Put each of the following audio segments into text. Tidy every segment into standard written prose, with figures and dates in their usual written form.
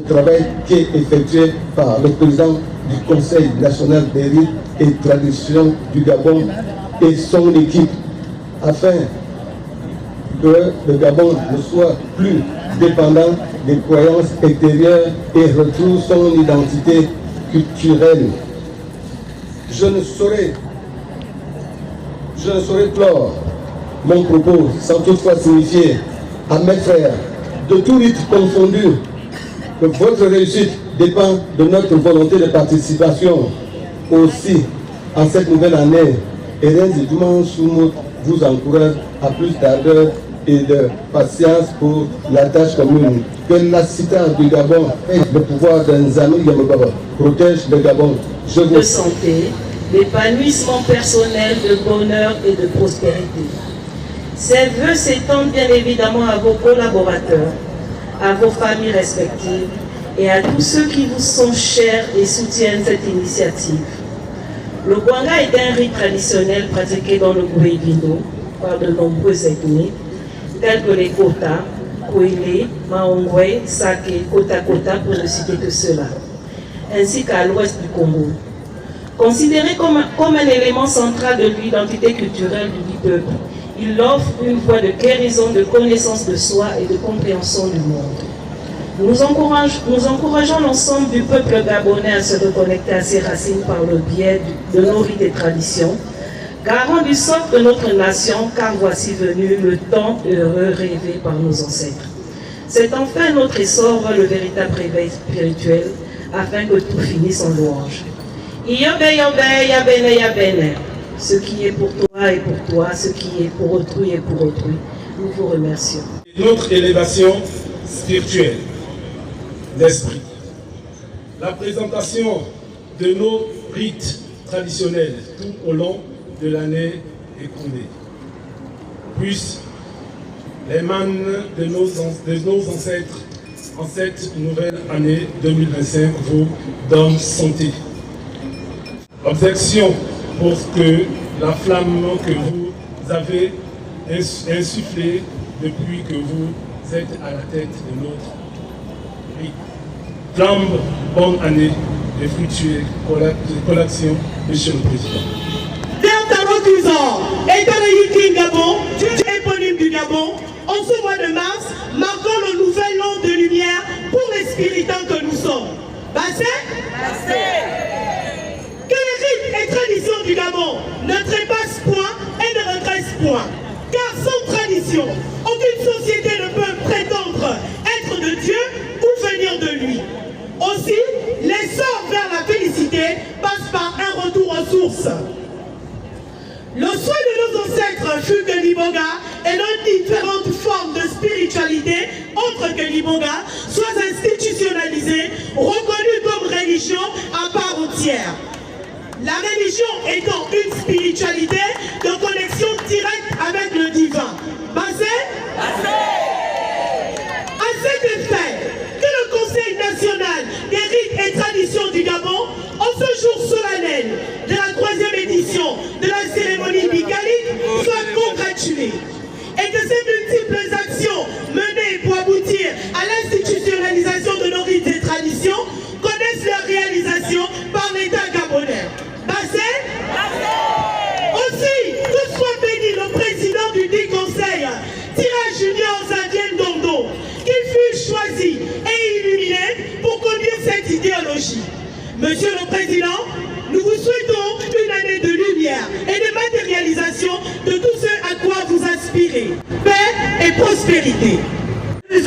travail qui est effectué par le président du Conseil national des rites et traditions du Gabon et son équipe, afin que le Gabon ne soit plus dépendant des croyances extérieures et retrouve son identité culturelle. Je ne saurais clore mon propos sans toutefois signifier à mes frères de tout rite confondu que votre réussite dépend de notre volonté de participation aussi en cette nouvelle année. Et Renzi Duman Soumout vous encourage à plus d'ardeur et de patience pour la tâche commune. Que la cité du Gabon et le pouvoir d'un ami Yamababa protège le Gabon. Je vous... De santé, d'épanouissement personnel, de bonheur et de prospérité. Ces vœux s'étendent bien évidemment à vos collaborateurs, à vos familles respectives et à tous ceux qui vous sont chers et soutiennent cette initiative. Le Gwanga est un rite traditionnel pratiqué dans le Goué-Guindo par de nombreuses ethnies, telles que les Kota, Kwele, Maongwe, Sake, Kota Kota, pour ne citer que cela, ainsi qu'à l'ouest du Congo. Considéré comme un élément central de l'identité culturelle du peuple, il offre une voie de guérison, de connaissance de soi et de compréhension du monde. Nous encourageons l'ensemble du peuple gabonais à se reconnecter à ses racines par le biais de nos rites et traditions, garant du socle de notre nation, car voici venu le temps heureux rêvé par nos ancêtres. C'est enfin notre essor vers le véritable réveil spirituel, afin que tout finisse en louange. Yobe, yobe, yabene, yabene. Ce qui est pour toi est pour toi, ce qui est pour autrui est pour autrui. Nous vous remercions. Notre élévation spirituelle d'esprit. La présentation de nos rites traditionnels tout au long de l'année écoulée. Puisse les mannes de nos ancêtres en cette nouvelle année 2025 vous donnent santé. Objection pour que la flamme que vous avez insufflée depuis que vous êtes à la tête de notre rite. Flamme, bonne année et fructueuse collation, Monsieur le Président. Et dans le Gabon, éponyme du Gabon, en ce mois de mars, marquant le nouvel an de lumière pour les spiritains que nous sommes. Bassé? Que les rites et traditions du Gabon ne trépassent point et ne regressent point. Car sans tradition, aucune société ne peut prétendre être de Dieu ou venir de lui. Aussi, l'essor vers la félicité passe par un retour aux sources. Le souhait de nos ancêtres fut que l'Ibonga et nos différentes formes de spiritualité, autres que l'Ibonga, soient institutionnalisées, reconnues comme religion à part entière. La religion étant une spiritualité de connexion directe avec le divin. Basé? À cet effet, que le Conseil national des rites et traditions du Gabon, en ce jour solennel de la 3e édition de la cérémonie bicalique, soit congratulé. Et que ces multiples actions menées pour aboutir à l'institutionnalisation de nos rites et traditions connaissent leur réalisation par l'État gabonais. Aussi, que soit béni le président du dit conseil, Tirage Junior Zadien Dondo, qu'il fut choisi et illuminé pour conduire cette idéologie. Monsieur le Président, nous vous souhaitons une année de lumière et de matérialisation de tout ce à quoi vous aspirez. Paix et prospérité. Et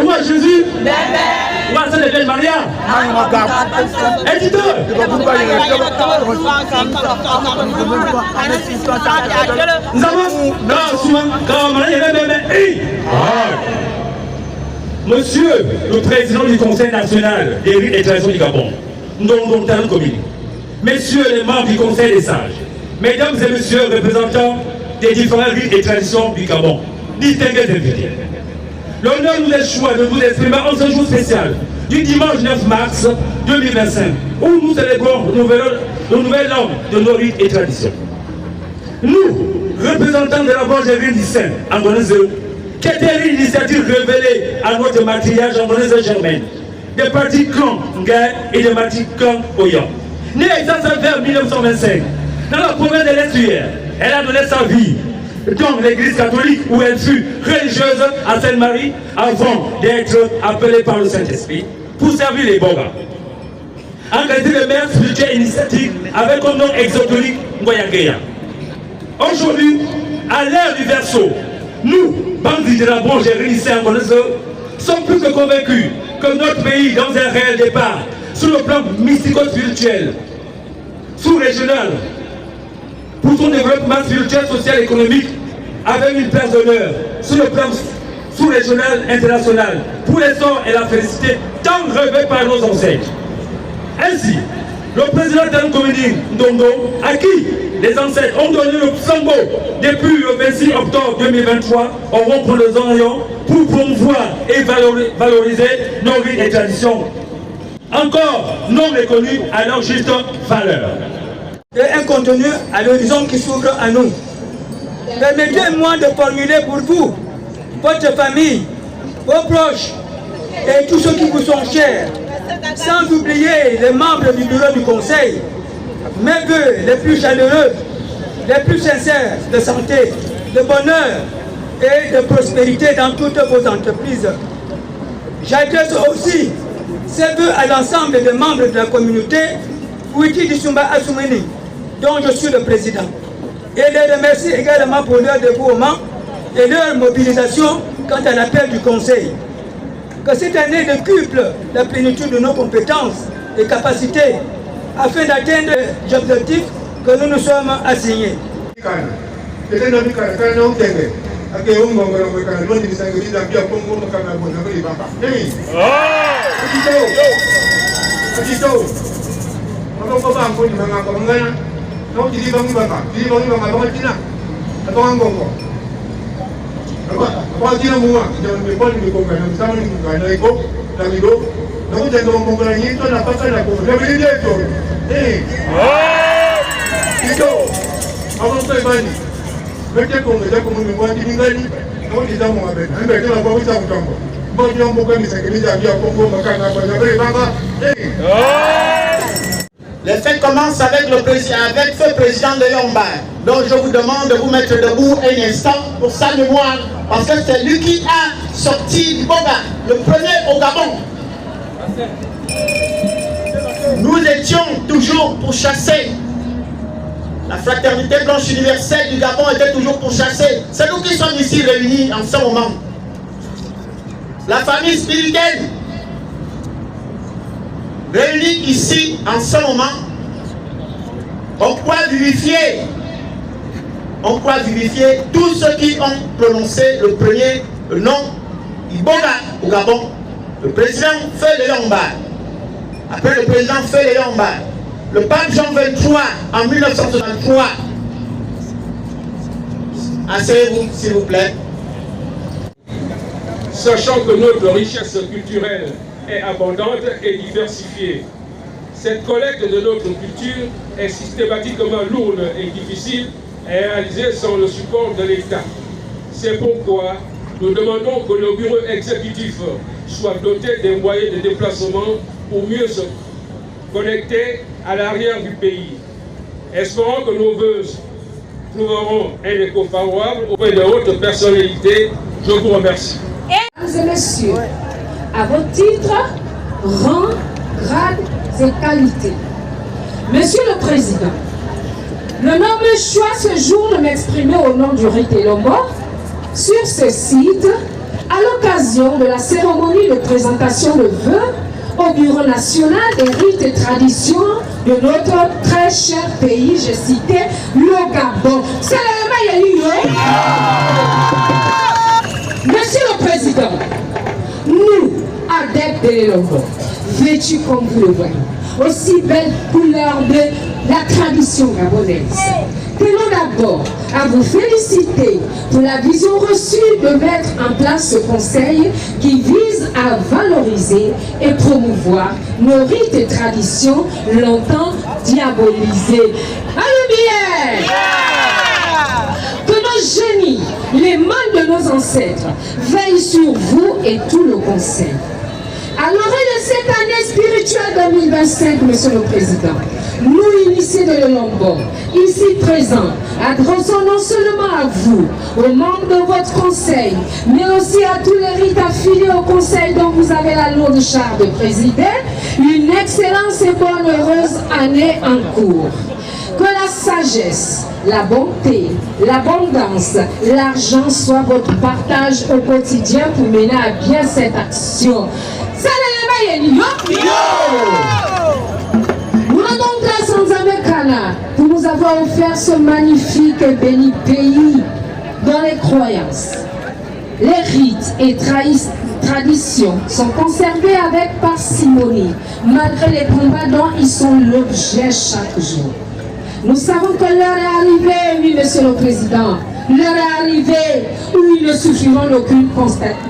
moi Jésus, moi c'est le Vierge Maria. Nous Monsieur le Président du Conseil national des rites et traditions du Gabon, Messieurs les membres du Conseil des sages, Mesdames et Messieurs représentants des différents rites et traditions du Gabon, distingués invités. l'honneur nous est choix de vous exprimer en ce jour spécial du dimanche 9 mars 2025, où nous célébrons le nouvel an de nos rites et traditions. Nous, représentants de la Bongerie du Saint, en Gonezeu, qui était l'initiative révélée à notre matriarche en Gonezeu Germaine, des partis clan Ngaï et des partis clan Oyan. Née vers 1925, dans la province de l'Estuaire, elle a donné sa vie dans l'église catholique où elle fut religieuse à Sainte-Marie avant d'être appelée par le Saint-Esprit pour servir les Boga. En qualité de mère spirituelle initiatique avec un nom exotonique Ngoyageya. Aujourd'hui, à l'ère du Verseau, nous, bandits de la Bongerie ici en Gonezeu, sommes plus que convaincus que notre pays, dans un réel départ, sur le plan mystico-spirituel, sous-régional, pour son développement spirituel, social et économique, avec une place d'honneur sur le plan sous-régional, international, pour l'essor et la félicité tant rêvés par nos ancêtres. Ainsi, le président de Communine, Ndongo, à qui les ancêtres ont donné le flambeau depuis le 26 octobre 2023, auront pour les Orients pour promouvoir et valoriser nos rites et traditions, encore non reconnus à leur juste valeur. Et un contenu à l'horizon qui s'ouvre à nous. Permettez-moi de formuler pour vous, votre famille, vos proches et tous ceux qui vous sont chers, sans oublier les membres du bureau du conseil, mes vœux les plus chaleureux, les plus sincères de santé, de bonheur et de prospérité dans toutes vos entreprises. J'adresse aussi ces vœux à l'ensemble des membres de la communauté Wiki Dissumba Assoumeni, dont je suis le président, et les remercie également pour leur dévouement et leur mobilisation quant à l'appel du conseil. Que cette année décuple la plénitude de nos compétences et capacités afin d'atteindre les objectifs que nous nous sommes assignés. Les fêtes commencent avec feu président de Yomba. Donc je vous demande de vous mettre debout un instant pour sa mémoire, parce que c'est lui qui a sorti du Boga, le premier au Gabon. Nous étions toujours pour chasser. La fraternité blanche universelle du Gabon était toujours pour chasser. C'est nous qui sommes ici réunis en ce moment. La famille spirituelle réunie ici en ce moment, on croit vivifier tous ceux qui ont prononcé le premier nom Iboga au Gabon. Le président Feu Yomba. Après le président Feu Yomba, le pape Jean XXIII en 1963. Asseyez-vous, s'il vous plaît. Sachant que notre richesse culturelle est abondante et diversifiée, cette collecte de notre culture est systématiquement lourde et difficile à réaliser sans le support de l'État. C'est pourquoi nous demandons que le bureau exécutif soit doté des moyens de déplacement pour mieux se connecter à l'arrière du pays. Espérons que nos vœux trouveront un écho favorable auprès de hautes personnalités. Je vous remercie. Mesdames et messieurs, à votre titre, rang, grade et qualité. Monsieur le Président, le noble choix ce jour de m'exprimer au nom du Rite Lombo sur ce site à l'occasion de la cérémonie de présentation de vœux au Bureau national des rites et traditions de notre très cher pays, j'ai cité le Gabon. C'est le meilleur. Monsieur le Président, nous, adeptes de l'Elombo, vêtus comme vous le voyez, aussi belle couleur de la tradition gabonaise, que nous d'abord à vous féliciter pour la vision reçue de mettre en place ce conseil qui vise à valoriser et promouvoir nos rites et traditions longtemps diabolisés. Allez bien! Que nos génies, les mains de nos ancêtres, veillent sur vous et tout le conseil. À l'orée de cette année spirituelle 2025, Monsieur le Président, nous, initiés de l'Elombo, ici présents, adressons non seulement à vous, aux membres de votre conseil, mais aussi à tous les rites affiliés au conseil dont vous avez la lourde charge de présider, une excellente et bonne heureuse année en cours. Que la sagesse, la bonté, l'abondance, l'argent soient votre partage au quotidien pour mener à bien cette action. Nous rendons grâce en Zamekana pour nous avoir offert ce magnifique et béni pays dont les croyances, les rites et traditions sont conservés avec parcimonie malgré les combats dont ils sont l'objet chaque jour. Nous savons que l'heure est arrivée, oui, Monsieur le Président. L'heure est arrivée où ils ne souffriront d'aucune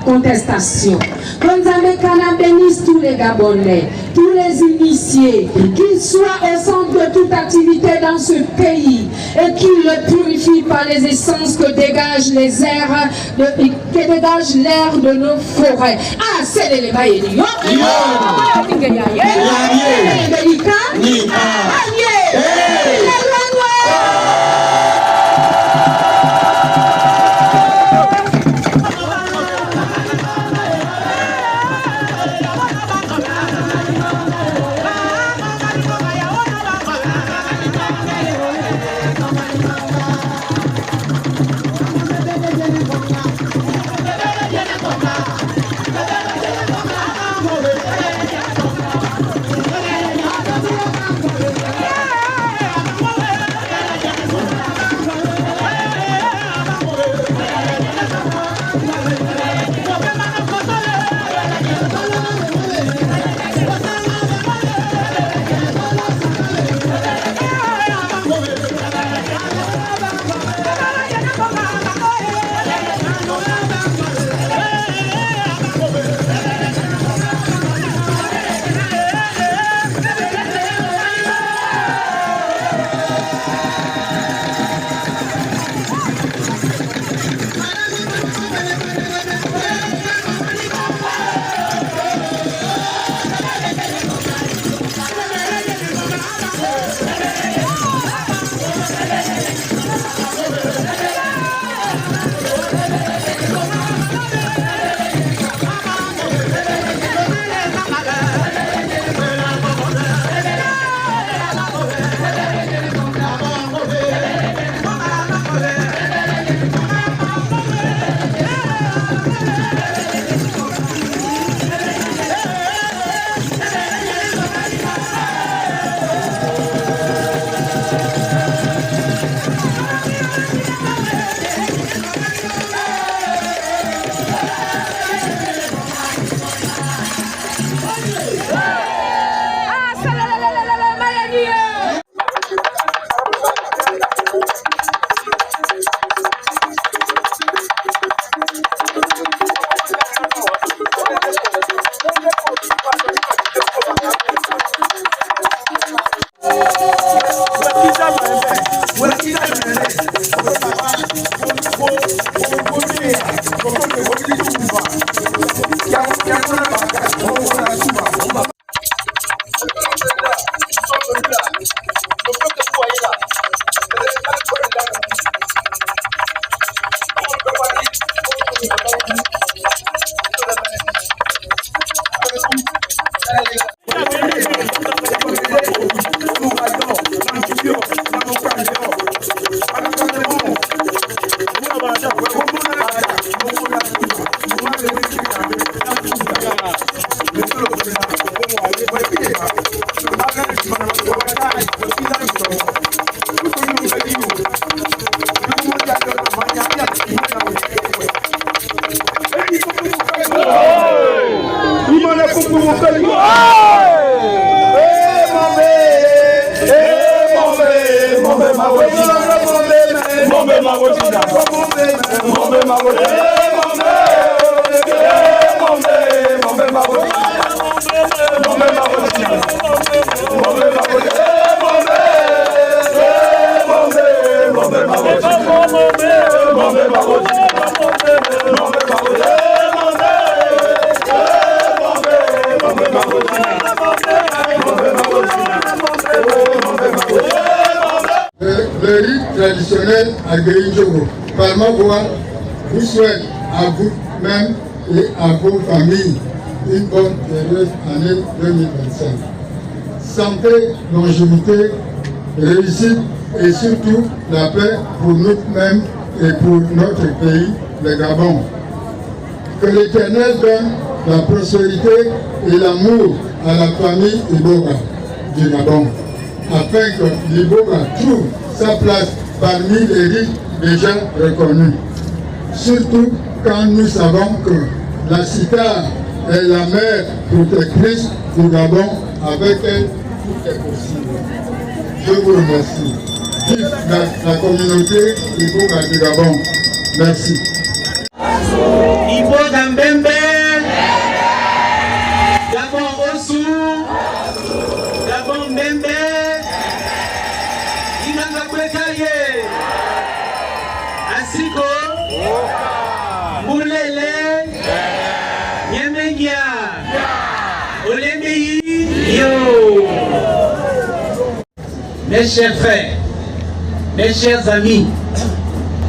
contestation. Que Nzamekana bénisse tous les Gabonais, tous les initiés, qu'ils soient au centre de toute activité dans ce pays et qu'ils le purifient par les essences que dégagent les airs, que dégage l'air de nos forêts. Ah, c'est les baïlis. Le rite traditionnel à Guéindjogo, par ma voix, vous souhaite à vous-même et à vos familles une bonne et heureuse année 2025. Santé, longévité, réussite et surtout la paix pour nous-mêmes et pour notre pays, le Gabon. Que l'Éternel donne la prospérité et l'amour à la famille Iboga du Gabon, afin que l'Iboga trouve sa place parmi les rites déjà reconnus. Surtout quand nous savons que la CICAR est la mère protectrice du Gabon, avec elle tout est possible. Je vous remercie. Vive la communauté Iboga du Gabon. Merci. Iboga Mbembe, Gabon Osu, Gabon Mbembe, Inanga Kwekaye, Asiko, Moulele, Nyemenya, Olemei, Yo. Mes chers frères, mes chers amis,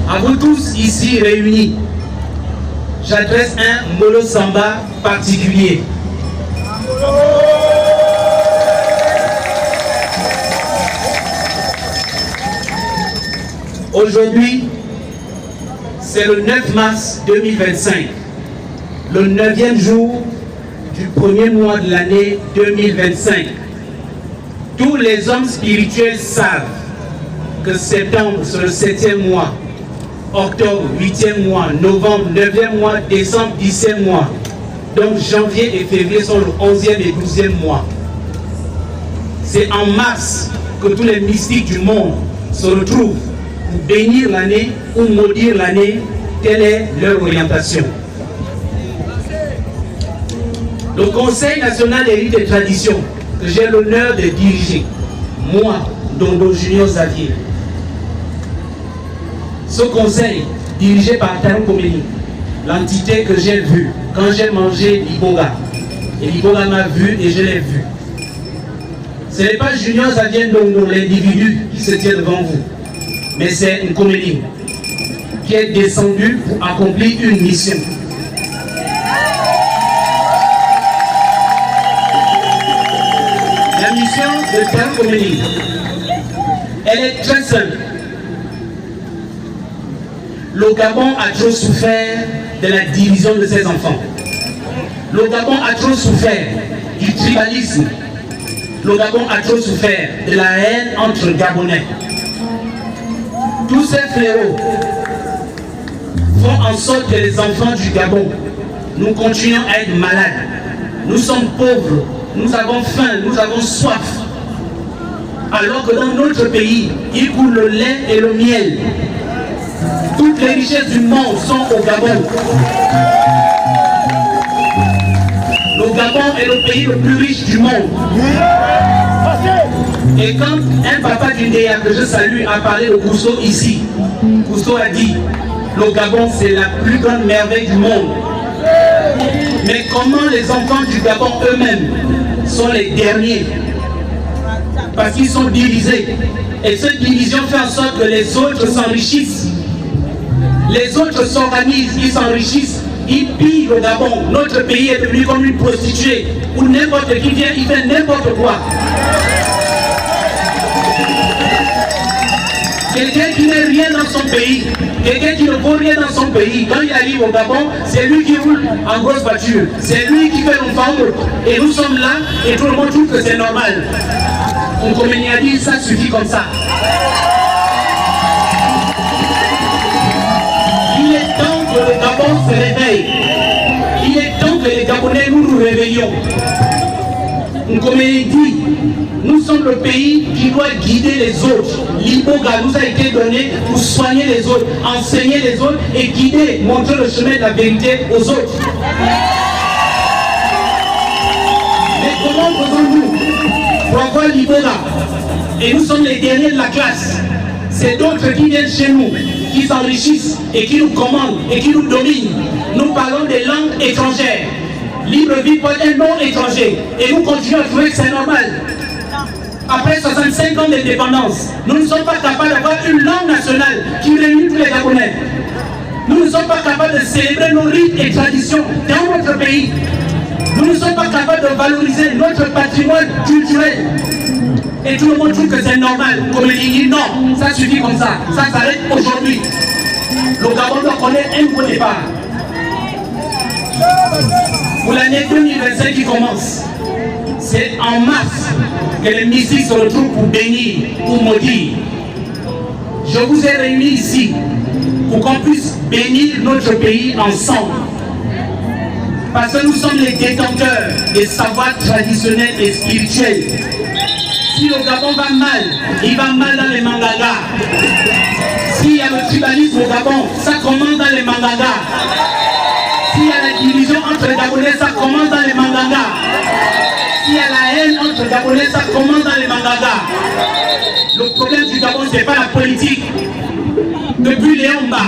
à vous tous ici réunis, j'adresse un Molo Samba particulier. Aujourd'hui, c'est le 9 mars 2025, le 9e jour du premier mois de l'année 2025. Tous les hommes spirituels savent que septembre, c'est le 7e mois, octobre, 8e mois, novembre, 9e mois, décembre, 10e mois. Donc janvier et février sont le 11e et 12e mois. C'est en mars que tous les mystiques du monde se retrouvent pour bénir l'année ou maudire l'année. Telle est leur orientation. Le Conseil national des rites et traditions que j'ai l'honneur de diriger, moi, Dondo Junior Xavier. Ce conseil, dirigé par Taron Komeni, l'entité que j'ai vue quand j'ai mangé l'Iboga. Et l'Iboga m'a vu et je l'ai vu. Ce n'est pas Junior Xavier Dondo, l'individu qui se tient devant vous, mais c'est une comédie qui est descendue pour accomplir une mission. La mission de Taron Komeni, elle est très simple. Le Gabon a trop souffert de la division de ses enfants. Le Gabon a trop souffert du tribalisme. Le Gabon a trop souffert de la haine entre Gabonais. Tous ces fléaux font en sorte que les enfants du Gabon, nous continuons à être malades. Nous sommes pauvres, nous avons faim, nous avons soif. Alors que dans notre pays, il coule le lait et le miel. Toutes les richesses du monde sont au Gabon. Le Gabon est le pays le plus riche du monde. Et quand un papa du Ndéa que je salue a parlé de Cousteau ici, Cousteau a dit, le Gabon c'est la plus grande merveille du monde. Mais comment les enfants du Gabon eux-mêmes sont les derniers? Parce qu'ils sont divisés. Et cette division fait en sorte que les autres s'enrichissent. Les autres s'organisent, ils s'enrichissent, ils pillent le Gabon. Notre pays est devenu comme une prostituée, où n'importe qui vient, il fait n'importe quoi. Quelqu'un qui n'est rien dans son pays, quelqu'un qui ne vaut rien dans son pays, quand il arrive au Gabon, c'est lui qui roule en grosse voiture, c'est lui qui fait l'enfant, et nous sommes là, et tout le monde trouve que c'est normal. On Komeni a dit, ça suffit comme ça. Il est temps que le Gabon se réveille. Il est temps que les Gabonais nous réveillons. Comme il dit, nous sommes le pays qui doit guider les autres. L'Iboga nous a été donné pour soigner les autres, enseigner les autres et guider, montrer le chemin de la vérité aux autres. Mais comment faisons-nous pour avoir l'Iboga? Et nous sommes les derniers de la classe. C'est d'autres qui viennent chez nous, qui s'enrichissent et qui nous commandent et qui nous dominent. Nous parlons des langues étrangères. Libreville peut être un nom étranger. Et nous continuons à trouver que c'est normal. Après 65 ans d'indépendance, nous ne sommes pas capables d'avoir une langue nationale qui réunit tous les Gabonais. Nous ne sommes pas capables de célébrer nos rites et traditions dans notre pays. Nous ne sommes pas capables de valoriser notre patrimoine culturel. Et tout le monde trouve que c'est normal. Comme il dit, non, ça suffit comme ça. Ça s'arrête aujourd'hui. Le Gabon doit connaître un nouveau départ. Pour l'année 2025 qui commence, c'est en mars que les mystiques se retrouvent pour bénir, pour maudire. Je vous ai réunis ici pour qu'on puisse bénir notre pays ensemble. Parce que nous sommes les détenteurs des savoirs traditionnels et spirituels. Si le Gabon va mal, il va mal dans les mangagas. S'il y a le tribalisme au Gabon, ça commence dans les mangagas. S'il y a la division entre les Gabonais, ça commence dans les mangagas. S'il y a la haine entre Gabonais, ça commence dans les mangagas. Le problème du Gabon, ce n'est pas la politique. Depuis Léomba,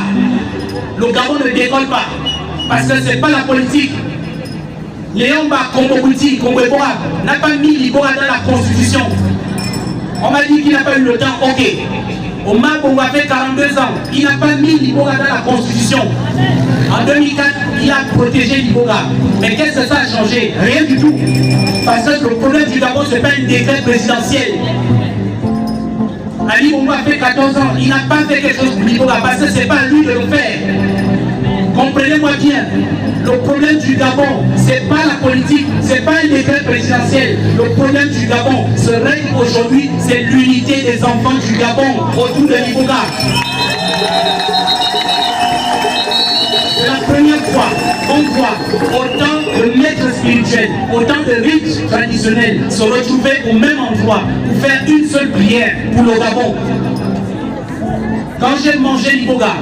le Gabon ne décolle pas. Parce que ce n'est pas la politique. Léomba, Kombo-Bouti, Kombo-Eboa n'a pas mis l'Iboa dans la constitution. On m'a dit qu'il n'a pas eu le temps, ok. Omar Bongo a fait 42 ans, il n'a pas mis l'Iboga dans la constitution. En 2004, il a protégé l'Iboga. Mais qu'est-ce que ça a changé? Rien du tout. Parce que le problème du Gabon, ce n'est pas un décret présidentiel. Ali Bongo a fait 14 ans, il n'a pas fait quelque chose pour l'Iboga parce que ce n'est pas à lui de le faire. Comprenez-moi bien, le problème du Gabon, ce n'est pas la politique, ce n'est pas un décret présidentiel. Le problème du Gabon, ce règne aujourd'hui, c'est l'unité des enfants du Gabon autour de l'Iboga. C'est la première fois qu'on voit autant de maîtres spirituels, autant de rites traditionnels se retrouver au même endroit pour faire une seule prière pour le Gabon. Quand j'ai mangé l'Iboga,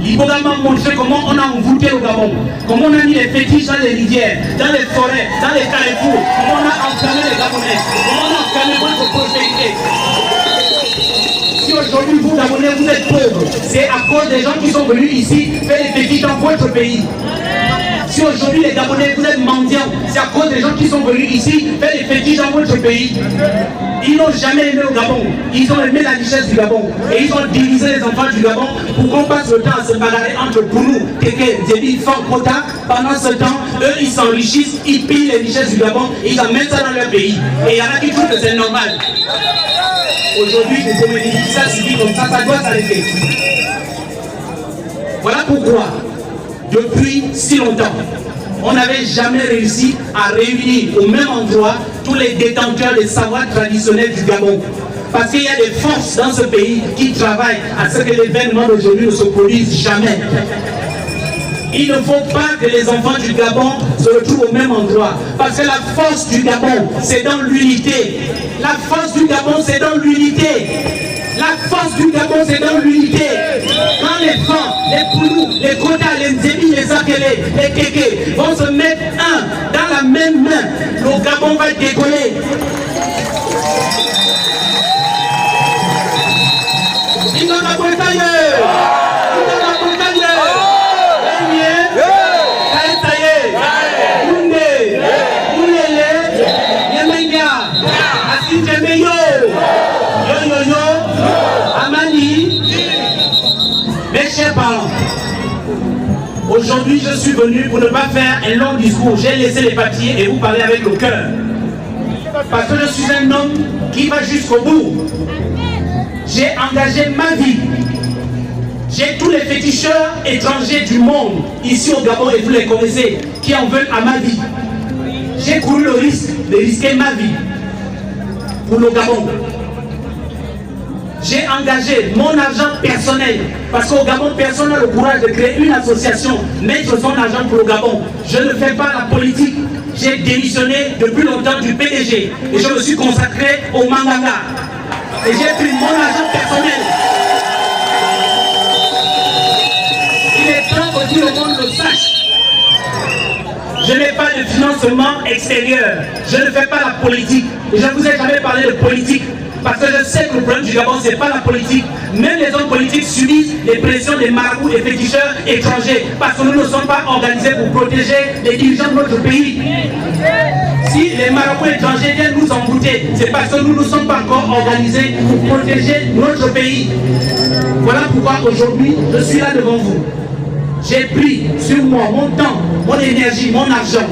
l'Iboga m'a montré comment on a envoûté le Gabon, comment on a mis les fétiches dans les rivières, dans les forêts, dans les carrefours, comment on a enflammé les Gabonais, comment on a enflammé votre prospérité. Si aujourd'hui vous Gabonais vous êtes pauvres, c'est à cause des gens qui sont venus ici faire les fétiches dans votre pays. Si aujourd'hui les Gabonais vous êtes mendiants, c'est à cause des gens qui sont venus ici faire les fétiches dans votre pays. Ils n'ont jamais aimé le Gabon, ils ont aimé la richesse du Gabon et ils ont divisé les enfants du Gabon pour qu'on passe le temps à se bagarrer entre Bounou, Kéké, Zébi, Fankota. Pendant ce temps, eux ils s'enrichissent, ils pillent les richesses du Gabon et ils amènent ça dans leur pays. Et il y en a qui trouvent que c'est normal. Aujourd'hui, vous pouvez dire ça suffit comme ça doit s'arrêter. Voilà pourquoi, depuis si longtemps, on n'avait jamais réussi à réunir au même endroit tous les détenteurs des savoirs traditionnels du Gabon. Parce qu'il y a des forces dans ce pays qui travaillent à ce que l'événement d'aujourd'hui ne se produise jamais. Il ne faut pas que les enfants du Gabon se retrouvent au même endroit. Parce que la force du Gabon, c'est dans l'unité. La force du Gabon, c'est dans l'unité. La force du Gabon, c'est dans l'unité. Quand les Francs, les Poulous, les Kota, les Nzébi, les Akele, les Kéké vont se mettre un dans la même main, le Gabon va décoller. Il n'en a pas taillé. Mes chers parents, aujourd'hui je suis venu pour ne pas faire un long discours. J'ai laissé les papiers et vous parler avec le cœur. Parce que je suis un homme qui va jusqu'au bout. J'ai engagé ma vie. J'ai tous les féticheurs étrangers du monde ici au Gabon et vous les connaissez, qui en veulent à ma vie. J'ai couru le risque de risquer ma vie pour le Gabon. J'ai engagé mon argent personnel, parce qu'au Gabon, personne n'a le courage de créer une association, mettre son argent pour le Gabon. Je ne fais pas la politique. J'ai démissionné depuis longtemps du PDG et je me suis consacré au Manganga. Et j'ai pris mon argent personnel. Il est temps que tout le monde le sache. Je n'ai pas de financement extérieur. Je ne fais pas la politique. Et je ne vous ai jamais parlé de politique. Parce que je sais que le problème du Gabon, ce n'est pas la politique. Même les hommes politiques subissent les pressions des marabouts et féticheurs étrangers. Parce que nous ne sommes pas organisés pour protéger les dirigeants de notre pays. Si les marabouts étrangers viennent nous embouter, c'est parce que nous ne sommes pas encore organisés pour protéger notre pays. Voilà pourquoi aujourd'hui, je suis là devant vous. J'ai pris sur moi mon temps, mon énergie, mon argent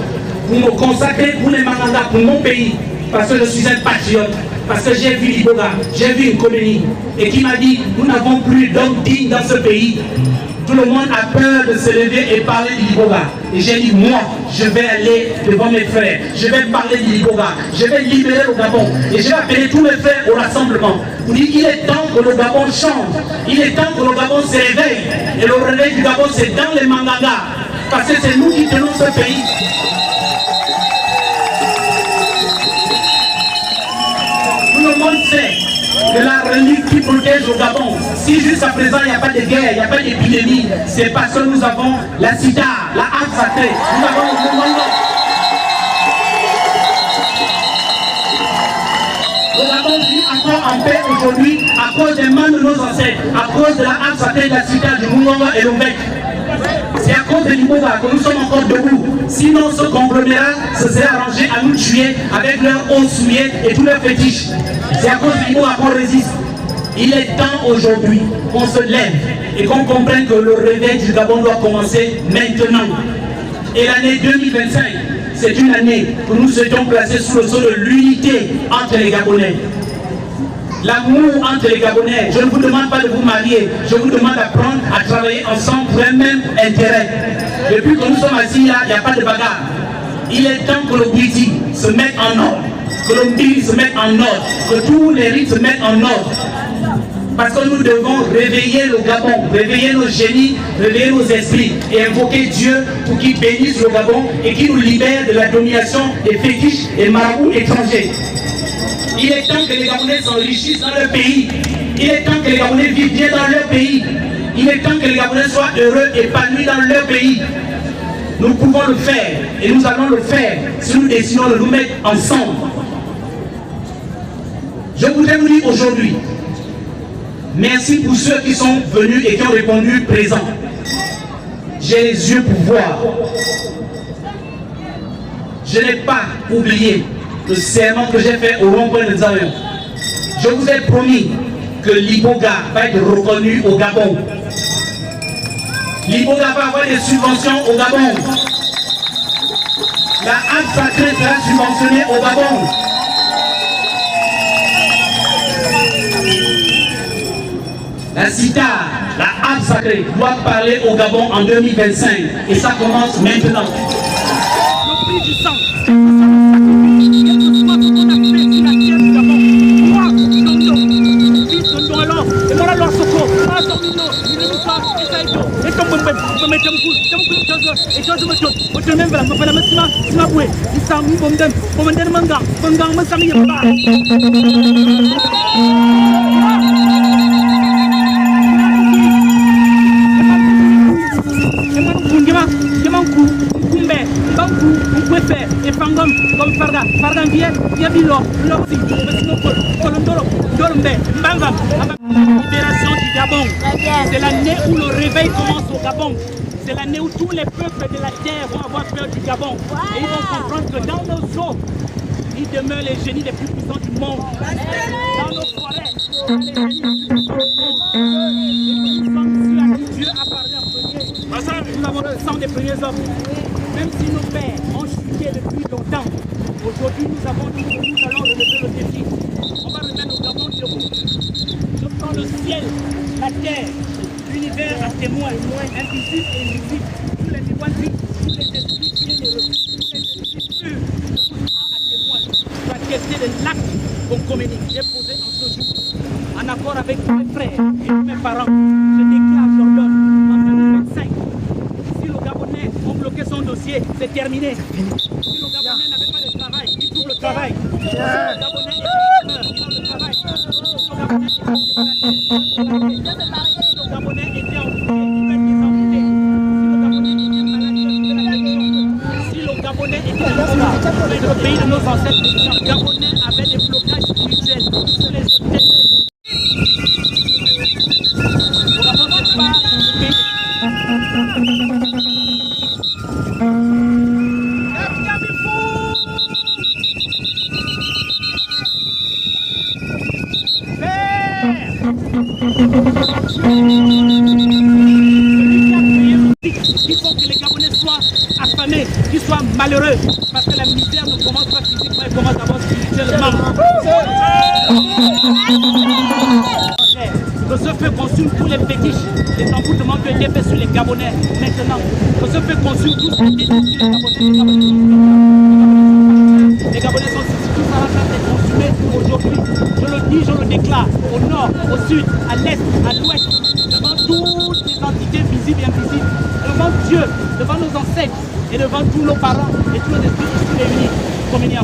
pour me consacrer pour les Manganga, pour mon pays. Parce que je suis un patriote. Parce que j'ai vu Liboga, j'ai vu une comédie et qui m'a dit, nous n'avons plus d'hommes dignes dans ce pays. Tout le monde a peur de se lever et parler de Liboga. Et j'ai dit, moi, je vais aller devant mes frères, je vais parler de Liboga, je vais libérer le Gabon. Et je vais appeler tous mes frères au rassemblement. Vous dites, il est temps que le Gabon change, il est temps que le Gabon se réveille. Et le réveil du Gabon, c'est dans les Manganga. Parce que c'est nous qui tenons ce pays. Tout le monde sait que la relique qui protège au Gabon, si jusqu'à présent il n'y a pas de guerre, il n'y a pas d'épidémie, c'est parce que nous avons la sida, la harpe sacrée, nous avons le Manganga. Le Gabon vit encore en paix aujourd'hui à cause des mains de nos ancêtres, à cause de la harpe sacrée, de la sida, du Munganga et l'Ombek. C'est à cause de Liboga que nous sommes encore debout. Sinon, ce conglomérat se serait arrangé à nous tuer avec leurs hauts souillés et tous leurs fétiches. C'est à cause de Liboga qu'on résiste. Il est temps aujourd'hui qu'on se lève et qu'on comprenne que le réveil du Gabon doit commencer maintenant. Et l'année 2025, c'est une année que nous souhaitons placer sous le sceau de l'unité entre les Gabonais. L'amour entre les Gabonais, je ne vous demande pas de vous marier, je vous demande d'apprendre à travailler ensemble pour un même intérêt. Depuis que nous sommes assis là, il n'y a pas de bagarre. Il est temps que le Bouiti se mette en ordre, que le Mbili se mette en ordre, que tous les rites se mettent en ordre. Parce que nous devons réveiller le Gabon, réveiller nos génies, réveiller nos esprits et invoquer Dieu pour qu'il bénisse le Gabon et qu'il nous libère de la domination des fétiches et marabouts étrangers. Il est temps que les Gabonais s'enrichissent dans leur pays. Il est temps que les Gabonais vivent bien dans leur pays. Il est temps que les Gabonais soient heureux, épanouis dans leur pays. Nous pouvons le faire et nous allons le faire si nous décidons de nous mettre ensemble. Je voudrais vous dire aujourd'hui, merci pour ceux qui sont venus et qui ont répondu présent. J'ai les yeux pour voir. Je n'ai pas oublié le serment que j'ai fait au rond-point de Zawiya. Je vous ai promis que Liboga va être reconnu au Gabon. Liboga va avoir des subventions au Gabon. La harpe sacrée sera subventionnée au Gabon. La cita, la harpe sacrée, doit parler au Gabon en 2025. Et ça commence maintenant. Le prix du sang. Libération du Gabon. C'est l'année où le réveil commence au Gabon. C'est l'année où tous les peuples de la terre vont avoir peur du Gabon. Et ils vont comprendre que dans nos eaux, il demeure les génies les plus puissants du monde. Dans nos forêts, il y a les génies les plus puissants du monde. Et nous sommes ceux à qui Dieu a parlé en premier. Nous avons le sang des premiers hommes. Même si nos pères ont chuté depuis longtemps, aujourd'hui nous allons relever le défi. On va remettre au Gabon debout. Je prends le ciel, la terre, l'univers à témoin, invisible et invisible. Tous les témoins, tous les esprits bienheureux, tous les esprits purs, je vous prends à témoin pour attester de l'acte qu'on communique, déposé en ce jour. En accord avec tous mes frères et tous mes parents, je déclare, j'ordonne, en 2025, si le Gabonais ont bloqué son dossier, c'est terminé. Si le Gabonais n'avait pas de travail, il trouve le travail. Si le Gabonais est chômeur, il a le travail. Si le Gabonais est si le Gabonais était envoûté, il peut être désenvoûté. Si le Gabonais était envoûté, le pays de nos ancêtres, le Gabonais avait des blocages spirituels sur les hôtels. Le Gabon n'est pas le pays. Il faut que les Gabonais soient affamés, qu'ils soient malheureux, parce que la misère ne commence pas physiquement, elle commence d'abord spirituellement. Que ce feu consume tous les fétiches, les envoûtements qui ont été faits sur les Gabonais maintenant. Que ce feu consume tous les fétiches sur les Gabonais. Les Gabonais sont tous en train d'être consumés aujourd'hui. Je le dis, je le déclare, au nord, au sud, à l'est, à l'ouest, devant toutes les entités visibles et invisibles, devant Dieu, devant nos ancêtres et devant tous nos parents et tous nos esprits ici réunis. Combien.